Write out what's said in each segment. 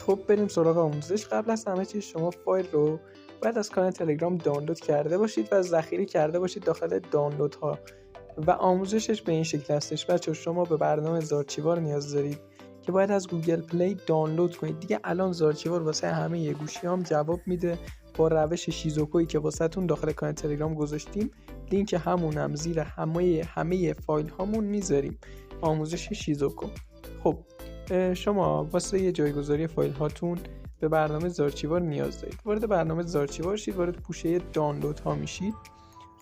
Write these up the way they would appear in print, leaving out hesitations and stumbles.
خب بریم سراغ آموزش. قبل از همه چیز شما فایل رو باید از کانال تلگرام دانلود کرده باشید و ذخیره کرده باشید داخل دانلودها و آموزشش به این شکل هستش. بچه‌ها شما به برنامه زارچیوار نیاز دارید که باید از گوگل پلی دانلود کنید. دیگه الان زارچیوار واسه همه گوشیام جواب میده با روش شیزوکویی که واسهتون داخل کانال تلگرام گذاشتیم. لینک همونم زیر همه فایل هامون میذاریم. آموزش شیزوکو. خب شما واسه یه جایگذاری فایل هاتون به برنامه زارچیوار نیاز دارید. وارد برنامه زارچیوار شید، وارد پوشه دانلود ها میشید.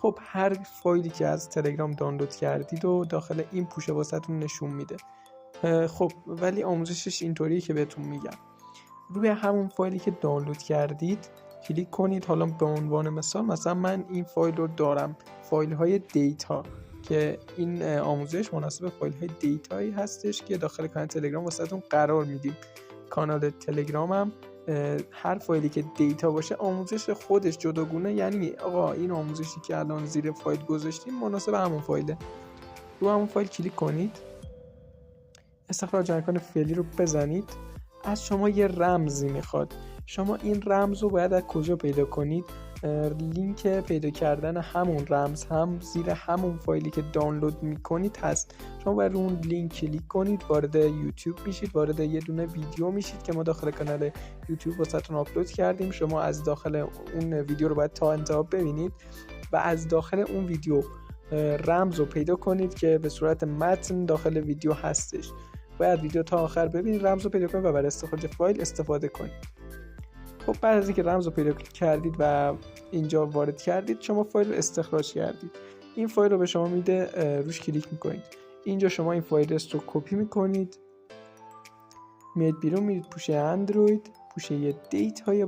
خب هر فایلی که از تلگرام دانلود کردید و داخل این پوشه واسهتون نشون میده. خب ولی آموزشش اینطوریه که بهتون میگم. روی همون فایلی که دانلود کردید کلیک کنید. حالا به عنوان مثلا من این فایل رو دارم، فایل های دیتا، که این آموزش مناسب فایل های دیتایی هستش که داخل کانال تلگرام واسهتون قرار میدیم. کانال تلگرامم هر فایلی که دیتا باشه آموزش خودش جداگونه، یعنی آقا این آموزشی که الان زیر فایل گذاشتیم مناسب همون فایله. رو همون فایل کلیک کنید، استخراج آیکون فعلی رو بزنید. از شما یه رمزی میخواد. شما این رمز رو باید از کجا پیدا کنید؟ لینک پیدا کردن همون رمز هم زیر همون فایلی که دانلود میکنید هست. شما باید اون لینک کلیک کنید، وارد یوتیوب میشید، وارد یه دونه ویدیو میشید که ما داخل کانال یوتیوب واسهتون آپلود کردیم. شما از داخل اون ویدیو رو باید تا انتها ببینید و از داخل اون ویدیو رمز رو پیدا کنید که به صورت متن داخل ویدیو هستش. باید ویدیو تا آخر ببینید، رمز رو پیدا کنید و برای استخراج فایل استفاده کنید. خب بعد از اینکه رمز رو پیدا کردید و اینجا وارد کردید، شما فایل رو استخراج کردید. این فایل رو به شما میده، روش کلیک میکنید. اینجا شما این فایل رو کپی میکنید، میاد بیرون، میرید پوشه اندروید، پوشه دیت های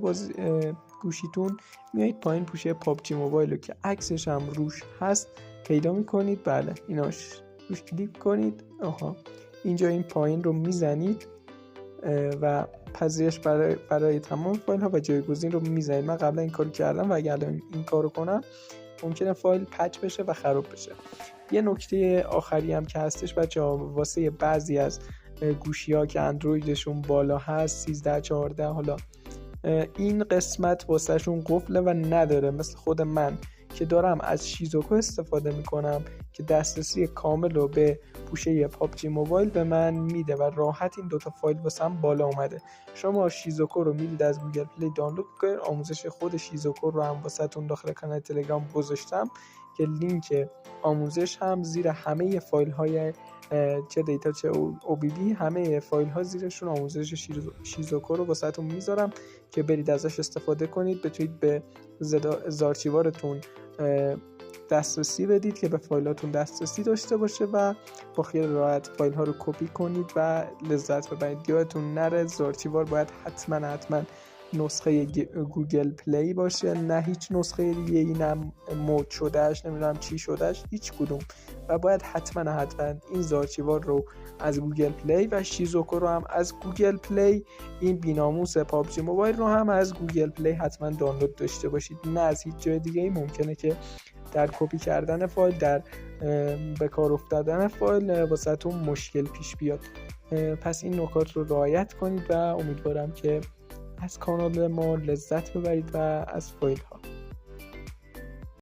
گوشیتون، میایید پایین پوشه پابجی موبایل رو که عکسش هم روش هست پیدا میکنید. بله ایناش روش کلیک کنید. اینجا این پایین رو میزنید و پذیرش برای تمام فایل ها و جایگزین رو میزنید. من قبلا این کارو کردم و اگر الان این کارو کنم ممکنه فایل پچ بشه و خراب بشه. یه نکته آخری هم که هستش بچه‌ها، واسه بعضی از گوشی‌ها که اندرویدشون بالا هست 13 14، حالا این قسمت واسهشون قفله و نداره، مثل خود من که دارم از شیزوکو استفاده میکنم که دسترسی کامل رو به پوشه پابجی موبایل به من میده و راحت این دوتا فایل واسم بالا اومده. شما شیزوکو رو میدید از گوگل پلی دانلود کنید. آموزش خود شیزوکو رو هم واسهتون داخل کانال تلگرام گذاشتم که لینک آموزش هم زیر همه فایل های چه دیتا چه او بی بی، همه فایل ها زیرشون آموزش شیزوکو رو واسهتون میذارم که برید ازش استفاده کنید. بتونید به زارچیوارتون دسترسی بدید که به فایلاتون دسترسی داشته باشه و با خیال راحت فایل ها رو کپی کنید و لذت ببرید. یادتون نره زارچیوار باید حتما نسخه گوگل پلی باشه، نه هیچ نسخه دیگه. اینم مود شدهش، نمیدونم چی شدهش، هیچ کدوم. و باید حتما این زارچیوار رو از گوگل پلی و شیزوکو رو هم از گوگل پلی، این بیناموس پابجی موبایل رو هم از گوگل پلی حتما دانلود داشته باشید، نه از هیچ جای دیگه. ممکنه که در کپی کردن فایل، در به کار افتادن فایل واسهتون مشکل پیش بیاد. پس این نکات رو رعایت کنید و امیدوارم که از کانال ما لذت ببرید و از فایل ها.